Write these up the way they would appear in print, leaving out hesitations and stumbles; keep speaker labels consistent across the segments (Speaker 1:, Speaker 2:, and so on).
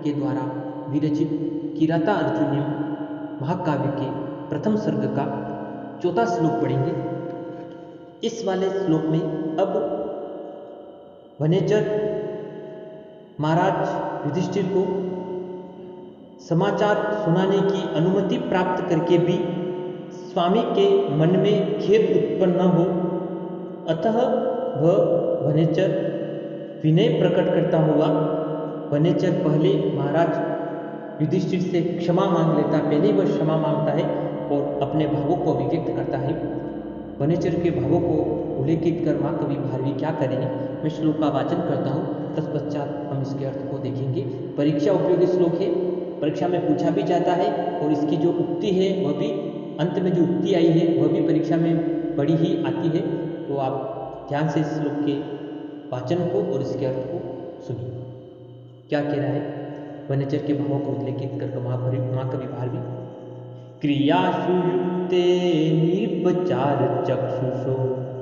Speaker 1: के द्वारा विरचित किराता अर्जुनीयम महाकाव्य के प्रथम सर्ग का चौथा श्लोक पढ़ेंगे। इस वाले श्लोक में अब वनेचर महाराज युधिष्ठिर को समाचार सुनाने की अनुमति प्राप्त करके भी स्वामी के मन में खेद उत्पन्न न हो, अतः वह वनेचर विनय प्रकट करता हुआ वनेचर पहले महाराज युधिष्ठिर से क्षमा मांग लेता, पहले वह क्षमा मांगता है और अपने भावों को अभिव्यक्त करता है। वनेचर के भावों को उल्लेखित कर माँ कवि भारवी क्या करेंगे, मैं श्लोक का वाचन करता हूँ, तत्पश्चात हम इसके अर्थ को देखेंगे। परीक्षा उपयोगी श्लोक है, परीक्षा में पूछा भी जाता है और इसकी जो उक्ति है वह भी अंत में जो उक्ति आई है वह भी परीक्षा में बड़ी ही आती है। तो आप ध्यान से इस श्लोक के वाचन को और इसके अर्थ को सुनिए। क्या कह रहा है, वनेचर के भावों को उल्लेखित कर माँ कवि भारवी। क्रियासु युक्ते निर्वचार चक्षुषो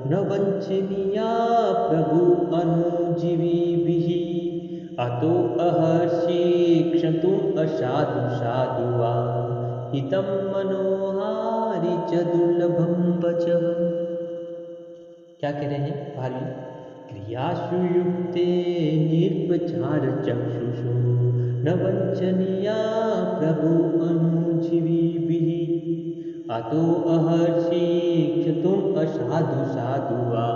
Speaker 1: न वंचनीया प्रभु अनुजीविभिः अतो अहर्षि क्षन्तुम् असाधु साधु वा हितं मनोहारि च दुर्लभं वचः। क्या कह रहे हैं भारवी, क्रियासु युक्ते निर्वचार चक्षुषो न वंचनीया प्रभु अनुजीविभिः अतो अहर्षि क्षन्तुम् असाधु साधु वा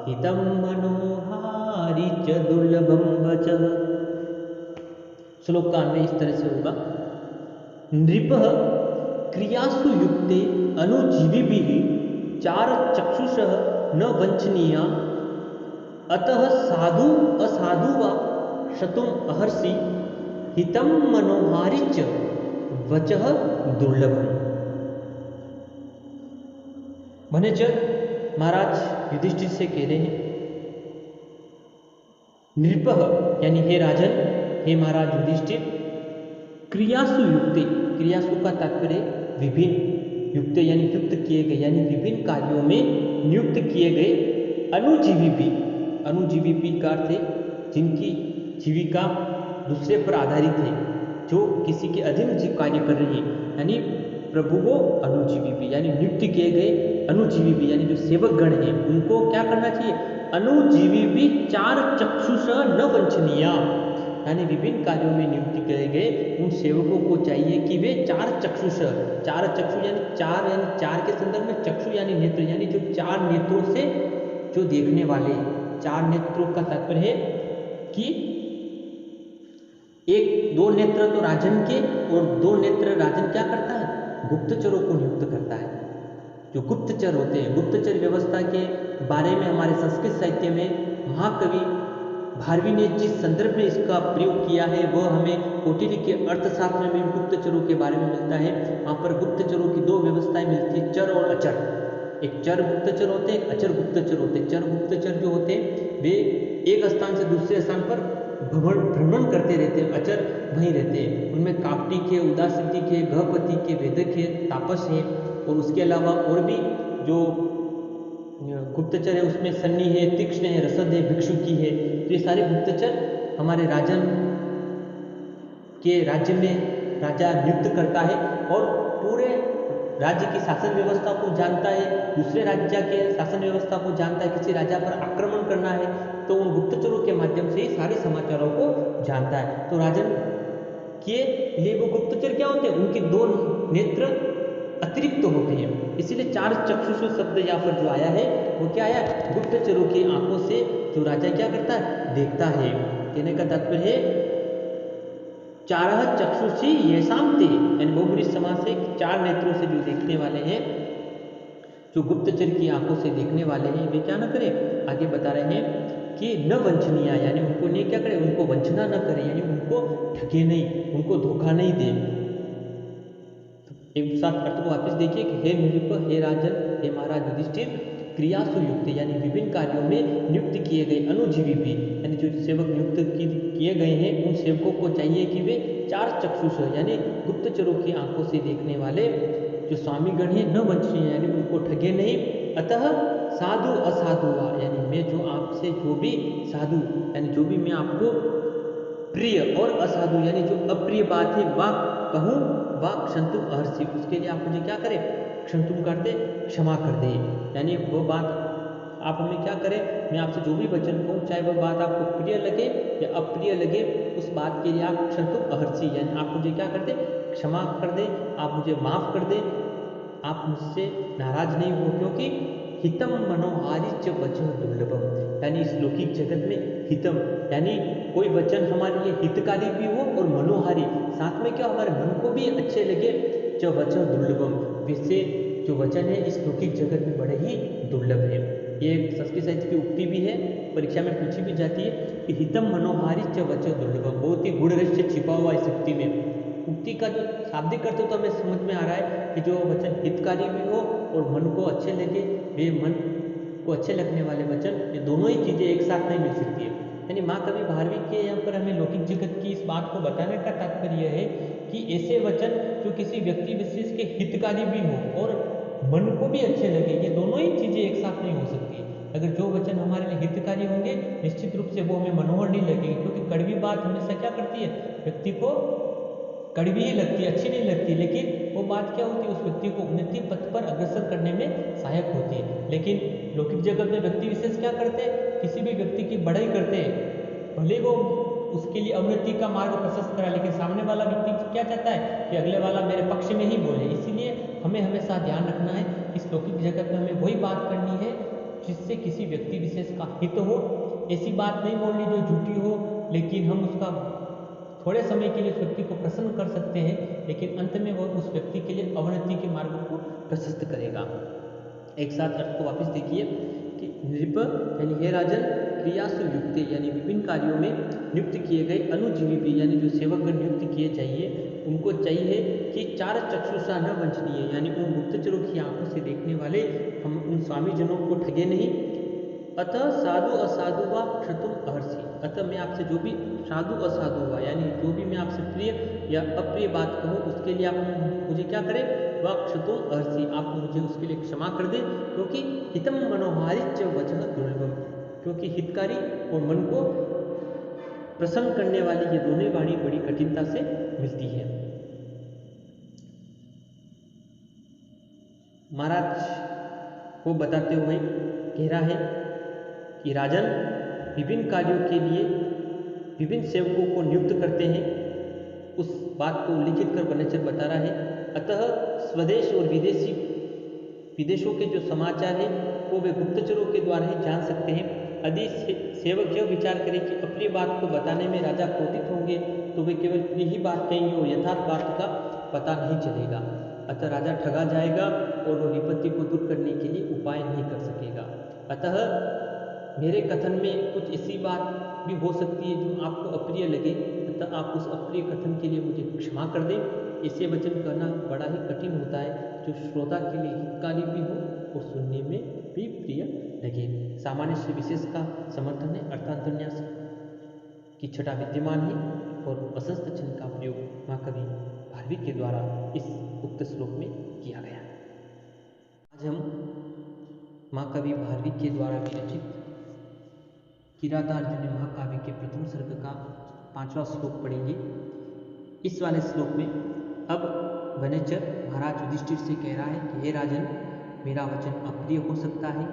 Speaker 1: हितं मनोहारि च दुर्लभं वचः। श्लोक का अन्वय इस तरह से होगा। नृपः क्रियासु युक्ते अनुजीविभिः चार चक्षुषः न वंचनीया अतः साधु असाधु वा क्षन्तुम् अहर्षि हितं मनोहारि च वचः दुर्लभम्। वनेचर महाराज युधिष्ठिर से कह रहे हैं, नृपः यानी हे राजन, हे महाराज युधिष्ठिर, क्रियासु युक्ते, क्रियासु का तात्पर्य विभिन्न, युक्त यानी युक्त किए गए यानी विभिन्न कार्यों में नियुक्त किए गए, अनुजीवी भी, अनुजीवी भी का अर्थ है जिनकी जीविका दूसरे पर आधारित है, जो किसी के अधीन जीव कार्य कर रही है, यानी प्रभु वो अनुजीवी भी यानी नियुक्त किए गए अनुजीवी भी यानी जो सेवक गण हैं उनको क्या करना चाहिए, अनुजीवी भी चार चक्षुष न वंचनीया यानी विभिन्न कार्यों में नियुक्त किए गए उन सेवकों को चाहिए कि वे चार चक्षुष, चार चक्षु यानी चार के संदर्भ में चक्षु यानी नेत्र, यानी जो चार नेत्रों से जो देखने वाले, चार नेत्रों का तात्पर्य है कि एक दो नेत्र तो राजन के और दो नेत्र राजन क्या करता है, गुप्तचरों को नियुक्त करता है। जो गुप्तचर होते हैं, गुप्तचर व्यवस्था के बारे में हमारे संस्कृत साहित्य में महाकवि भारवी ने जिस संदर्भ में इसका प्रयोग किया है वह हमें कौटिल्य के अर्थशास्त्र में गुप्तचरों के बारे में मिलता है। वहाँ पर गुप्तचरों की दो व्यवस्थाएं मिलती है, चर और अचर। एक चर गुप्तचर होते हैं, अचर गुप्तचर होते हैं। चर गुप्तचर जो होते हैं वे एक स्थान से दूसरे स्थान पर भ्रमण करते रहते हैं, अचर वहीं रहते हैं। उनमें काप्टिक है, उदासितिक है, गहपति के, वेदक है, तापस है और उसके अलावा और भी जो गुप्तचर है उसमें सन्नी है, तीक्ष्ण है, रसद है, भिक्षुकी है। तो ये सारे गुप्तचर हमारे राजन के राज्य में राजा नियुक्त करता है और पूरे राज्य की शासन व्यवस्था को जानता है, दूसरे राज्य के शासन व्यवस्था को जानता है। किसी राजा पर आक्रमण करना है तो उन गुप्तचरों के माध्यम से ही सारे समाचारों को जानता है। तो राजन के लिए वो गुप्तचर क्या होते हैं, उनके दो नेत्र अतिरिक्त होते हैं, इसीलिए चार चक्षुष शब्द यहाँ पर जो आया है वो क्या आया, गुप्तचरों की आंखों से जो राजा क्या करता है, देखता है। कहने का तात्पर्य है चारह चक्षुषी येषां ते, यानी बहुब्रीहि समास से चार नेत्रों से जो देखने वाले हैं, जो गुप्तचर की आंखों से देखने वाले हैं, वे क्या न करें, आगे बता रहे हैं कि न वंचनीय यानी उनको नहीं क्या करे, उनको वंचना न करे, यानी उनको ठगे नहीं, उनको धोखा नहीं दे। एक साथ अर्थ को वापस देखिए कि हे नृप, हे राजन, हे महाराज युधिष्ठिर, क्रियासु युक्त यानी विभिन्न कार्यों में नियुक्त किए गए अनुजीवी भी यानी जो सेवक नियुक्त किए गए हैं उन सेवकों को चाहिए कि वे चार चक्षुष यानी गुप्तचरों की आंखों से देखने वाले जो स्वामीगण हैं न वंचनीय यानी उनको ठगे नहीं। अतः साधु असाधु यानी मैं जो आपसे जो भी साधु यानी जो भी मैं आपको प्रिय और असाधु यानी जो अप्रिय बात है वाक कहूँ वाक क्षंतुम अहर्षि, उसके लिए आप मुझे क्या करें, क्षंतुम कर दे, क्षमा कर दे। यानी वो बात आप हमें क्या करें, मैं आपसे जो भी वचन कहूँ चाहे वह बात आपको प्रिय लगे या अप्रिय लगे, उस बात के लिए आप क्षंतुम अहर्षि यानी आप मुझे क्या कर दे, क्षमा कर दे, आप मुझे माफ कर दे, आप मुझसे नाराज नहीं हो, क्योंकि हितम मनोहारी च वचन दुर्लभम, यानी इस लौकिक जगत में हितम यानी कोई वचन हमारे लिए हितकारी भी हो और मनोहारी, साथ में क्या हमारे मन को भी अच्छे लगे, च वचन दुर्लभम, वैसे जो वचन है इस लौकिक जगत में बड़े ही दुर्लभ है। ये एक संस्कृत साहित्य की उक्ति भी है, परीक्षा में पूछी भी जाती है कि हितम मनोहारी च वचन दुर्लभम, बहुत ही गूढ़ रहस्य छिपा हुआ इस उक्ति में। उक्ति का जो शाब्दिक अर्थ तो हमें समझ में आ रहा है कि जो वचन हितकारी भी हो और मन को अच्छे लगे, वे मन को अच्छे लगने वाले वचन, ये दोनों ही चीज़ें एक साथ नहीं मिल सकती है। यानी माँ कवि भारवी के यहाँ पर हमें लौकिक जगत की इस बात को बताने का तात्पर्य है कि ऐसे वचन जो किसी व्यक्ति विशेष के हितकारी भी हो और मन को भी अच्छे लगे, ये दोनों ही चीज़ें एक साथ नहीं हो सकती। अगर जो वचन हमारे लिए हितकारी होंगे निश्चित रूप से वो हमें मनोहर नहीं लगेगी, क्योंकि कड़वी बात हमेशा क्या करती है, व्यक्ति को कड़वी ही लगती है, अच्छी नहीं लगती, लेकिन वो बात क्या होती है, उस व्यक्ति को उन्नति पथ पर अग्रसर करने में सहायक होती है। लेकिन लौकिक जगत में व्यक्ति विशेष क्या करते हैं, किसी भी व्यक्ति की बड़ाई करते हैं, भले वो उसके लिए अवनति का मार्ग प्रशस्त करा, लेकिन सामने वाला व्यक्ति क्या चाहता है कि अगले वाला मेरे पक्ष में ही बोले। इसीलिए हमें हमेशा ध्यान रखना है, इस लौकिक जगत में हमें वही बात करनी है जिससे किसी व्यक्ति विशेष का हित हो। ऐसी बात नहीं बोलनी जो झूठी हो, लेकिन हम उसका थोड़े समय के लिए उस व्यक्ति को प्रसन्न कर सकते हैं, लेकिन अंत में वह उस व्यक्ति के लिए अवनति के मार्ग को प्रशस्त करेगा। एक साथ अर्थ को वापस देखिए कि नृप यानी हे राजन, क्रियासु युक्त यानी विभिन्न कार्यों में नियुक्त किए गए अनुजीवी भी यानी जो सेवकगण नियुक्त किए चाहिए, उनको चाहिए कि चार चक्षुषा न वंचनीय, यानी उन गुप्तचरों की आंखों से देखने वाले हम उन स्वामी जनों को ठगे नहीं। अतः साधु असाधु व क्षतुम अहर्षि, अतः मैं आपसे जो भी साधु असाधु हुआ यानी जो भी मैं आपसे प्रिय या अप्रिय बात कहूँ उसके लिए आप मुझे क्या करें, वह क्षतुम अहर्षि, आप मुझे उसके लिए क्षमा कर दे, क्योंकि हितम मनोहारी च वचन दुर्लभम, क्योंकि हितकारी और मन को प्रसन्न करने वाली ये दोनों वाणी बड़ी कठिनता से मिलती है। महाराज को बताते हुए कह रहा है कि राजन विभिन्न कार्यों के लिए विभिन्न सेवकों को नियुक्त करते हैं, उस बात को लिखित कर वनचर बता रहा है। अतः स्वदेश और विदेशों के जो समाचार है वो वे गुप्तचरों के द्वारा ही जान सकते हैं। यदि सेवक यह विचार करें कि अपनी बात को बताने में राजा क्रोधित होंगे तो वे केवल अपनी ही बात कहेंगे और यथार्थ बात का पता नहीं चलेगा। अतः राजा ठगा जाएगा और वो विपत्ति को दूर करने के लिए उपाय नहीं कर सकेगा। अतः मेरे कथन में कुछ ऐसी बात भी हो सकती है जो आपको अप्रिय लगे, अतः आप उस अप्रिय कथन के लिए मुझे क्षमा कर दें। ऐसे वचन कहना बड़ा ही कठिन होता है जो श्रोता के लिए हितकारी भी हो और सुनने में भी प्रिय लगे। सामान्य से विशेष का समर्थन है, अर्थांतरन्यास की छटा विद्यमान है और वसंत चिन्ह का प्रयोग माँ कवि भारवी के द्वारा इस उक्त श्लोक में किया गया। आज हम माँ कवि भारवी के द्वारा विरचित किरातार्जुनी महाकाव्य के प्रथम सर्ग का 5वां श्लोक पढ़ेंगे। इस वाले श्लोक में अब वनेचर महाराज युधिष्ठिर से कह रहा है कि हे राजन, मेरा वचन अप्रिय हो सकता है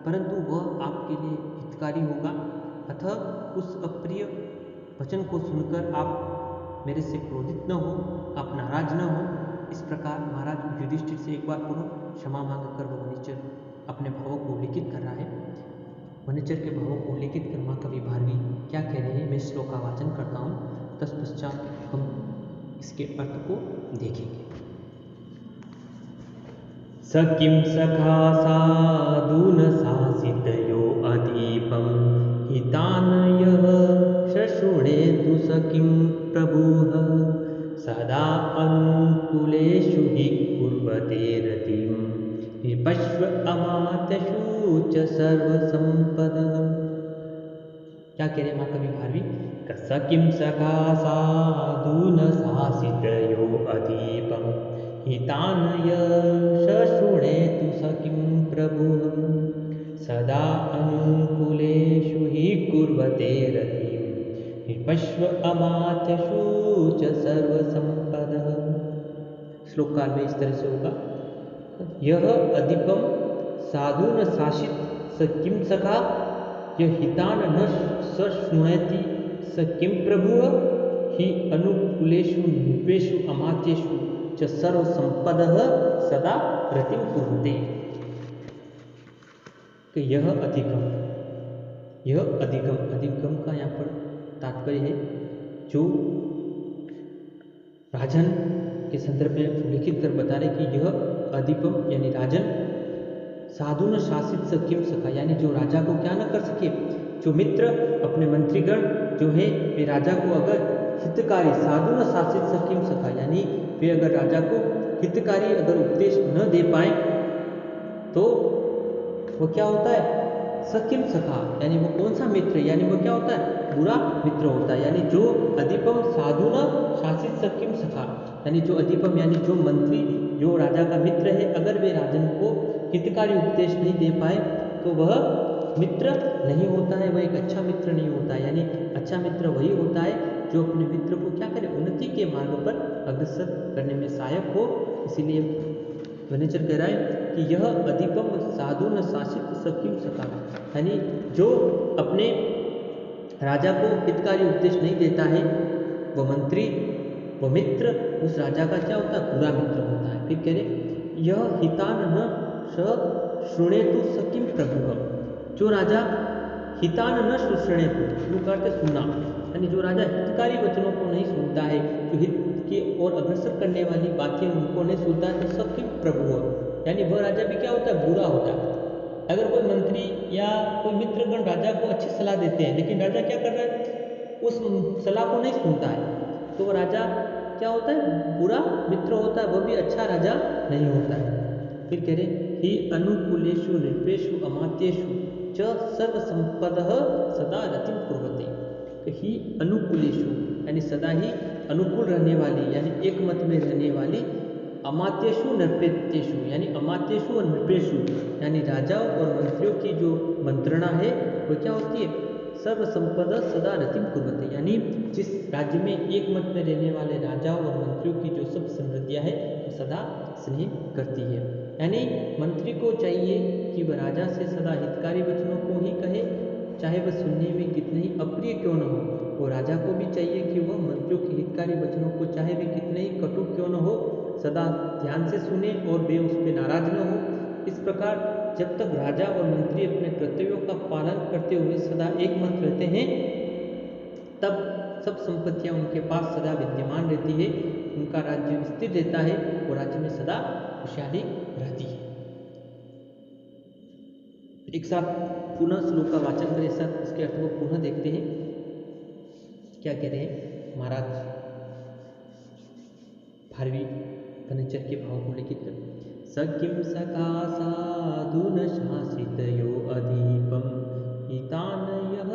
Speaker 1: परंतु वह आपके लिए हितकारी होगा, अतः उस अप्रिय वचन को सुनकर आप मेरे से क्रोधित न हो, आप नाराज न हो। इस प्रकार महाराज युधिष्ठिर से एक बार पुनः क्षमा मांगकर वह वनेचर अपने भावों को उल्लेखित कर रहा है। वनेचर के भावों को उल्लेखित कर माँ कवि भारवी क्या कह रहे हैं, मैं श्लोक का वाचन करता हूँ, तत्पश्चात हम इसके अर्थ को देखेंगे। सकिं सखा साधून शासितयो अधीपं हितानयः शशुणेतु सकिं प्रभुः सदा अनुकूलेषु हि कुर्वते रतिं विपश्व अमात्यशु च सर्वसंपदः। क्या कह रहे माँ कवि भारवी, सकिं सखा साधून शासितयो अधीपं हितानयः शशुणेतु सकिं प्रभुः सदा अनुकूलेषु हि कुर्वते रतिं विपश्व अमात्यशु च सर्वसंपदः। श्लोक काल में इस तरह से होगा, यह अधिपम साधु न शासित स किम सखा, यह हितान न स शृणयति स किम प्रभुः, हि अनुकूलेषु नृपेषु अमात्येषु च सर्वसंपदः सदा रतिं कुरुते। कि यह अधिगम का यहाँ पर तात्पर्य है जो राजन के संदर्भ में लिखित कर बता रहे कि यह अधिपम यानी राजन साधु न शासित सकिम सका, यानी जो राजा को क्या न कर सके, जो मित्र अपने मंत्रीगण जो है वे राजा को अगर हितकारी साधु न शासित सकिम सका, यानी वे अगर राजा को हितकारी अगर उपदेश न दे पाए तो वो क्या होता है, सकिम सखा, यानी वो कौन सा मित्र, यानी वो क्या होता है, बुरा मित्र होता है। यानी जो अधिपम साधु न शासित सकिम सखा, यानी जो अधिपम यानी जो मंत्री जो राजा का मित्र है, अगर वे राजन को हितकारी उपदेश नहीं दे पाए तो वह मित्र नहीं होता है, वह एक अच्छा मित्र नहीं होता है। यानी अच्छा मित्र वही होता है जो अपने मित्र को क्या करे, उन्नति के मार्ग पर अग्रसर करने में सहायक हो। इसीलिए वनेचर कह रहा है कि यह अधिपम साधु न शासित सकिम सका, यानी जो अपने राजा को हितकारी उपदेश नहीं देता है वह मंत्री वह मित्र उस राजा का क्या होता है, बुरा मित्र होता है। फिर कह रहे यह हितान न शृणेतु सकिम प्रभुः, जो राजा हितान न शृणेतु करते सुनना, यानी जो राजा हितकारी वचनों को नहीं सुनता है, जो हित की ओर अग्रसर करने वाली बातें उनको नहीं सुनता है, तो सकिम प्रभुः यानी वह राजा भी क्या होता है, बुरा होता है। अगर कोई मंत्री या कोई मित्रगण राजा को अच्छी सलाह देते हैं लेकिन राजा क्या कर रहा है, उस सलाह को नहीं सुनता है, तो वह राजा क्या होता है, बुरा मित्र होता है, वह भी अच्छा राजा नहीं होता है। फिर कह रहे ही अनुकूलेषु नृपेषु अमात्येषु च सर्वसंपदः सदा रतिं कुर्वते। ही अनुकूलेषु यानी सदा ही अनुकूल रहने वाली यानी एक मत में रहने वाली, अमात्येषु नृपेत्येषु यानी अमात्येषु और नृपेषु यानी राजाओं और मंत्रियों की जो मंत्रणा है वो क्या होती है, सर्वसंपदा सदा रतिं कुर्वते, यानी जिस राज्य में एक मत में रहने वाले राजाओं और मंत्रियों की जो सब समृद्धियां है वो सदा स्नेह करती है। यानी मंत्री को चाहिए कि वह राजा से सदा हितकारी वचनों को ही कहे, चाहे वह सुनने में कितने ही अप्रिय क्यों न हो। वो राजा को भी चाहिए कि वह मंत्रियों के हितकारी वचनों को चाहे वे कितने ही कटु क्यों न हो सदा ध्यान से सुने और वे उस पर नाराज न हो। इस प्रकार जब तक राजा और मंत्री अपने कर्तव्यों का पालन करते हुए सदा एक मत रहते हैं तब सब संपत्तियां उनके पास सदा विद्यमान रहती है, उनका राज्य स्थिर रहता है और राज्य में सदा खुशहाली रहती है। एक साथ पुनः श्लोक का वाचन करें, साथ इसके अर्थ को पुनः देखते हैं। क्या कह रहे हैं महाराज 12वीं फर्नीचर के भाव को लिखित कर, सकिम सका साधु न शासित यो अधिपम हितान यह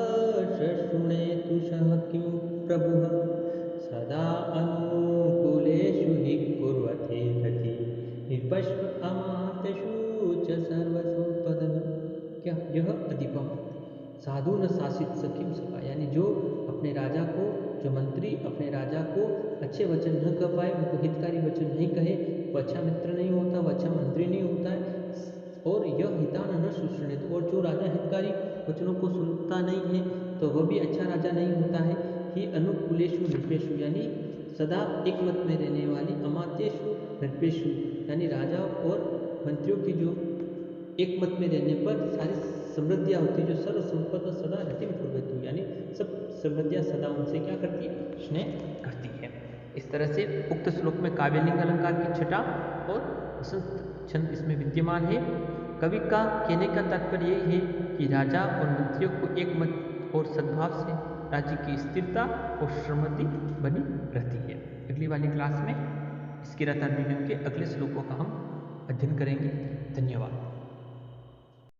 Speaker 1: शृणेतु सह किम प्रभुः सदा अनुकूलेषु हि कुर्वते रति निपश्व अमात्यषु च सर्वसंपदः। क्या यह अधिपम साधु न शासित सकिम सका, यानी जो अपने राजा को जो मंत्री अपने राजा को अच्छे वचन न कह पाए, उनको हितकारी वचन नहीं कहे, वो अच्छा मित्र नहीं होता, वो अच्छा मंत्री नहीं होता है। और यह हितान न शुश्रणित, और जो राजा हितकारी वचनों को सुनता नहीं है तो वह भी अच्छा राजा नहीं होता है। ही अनुकूलेषु नृपेषु यानी सदा एक मत में रहने वाली, अमात्येषु नृपेषु यानी राजा और मंत्रियों की जो एक मत में रहने पर सारी समृद्धियाँ होती है, जो सर्व संपदा सदा रतिं कुर्वते यानी सब समृद्धियाँ सदा उनसे क्या करती है, स्नेह करती है। इस तरह से उक्त श्लोक में काव्यलिंग अलंकार की छटा और वसंत छंद इसमें विद्यमान है। कवि का कहने का तात्पर्य यह है कि राजा और मंत्रियों को एक मत और सद्भाव से राज्य की स्थिरता और समृद्धि बनी रहती है। अगली वाली क्लास में इस किरातार्जुनीय के अगले श्लोकों का हम अध्ययन करेंगे। धन्यवाद।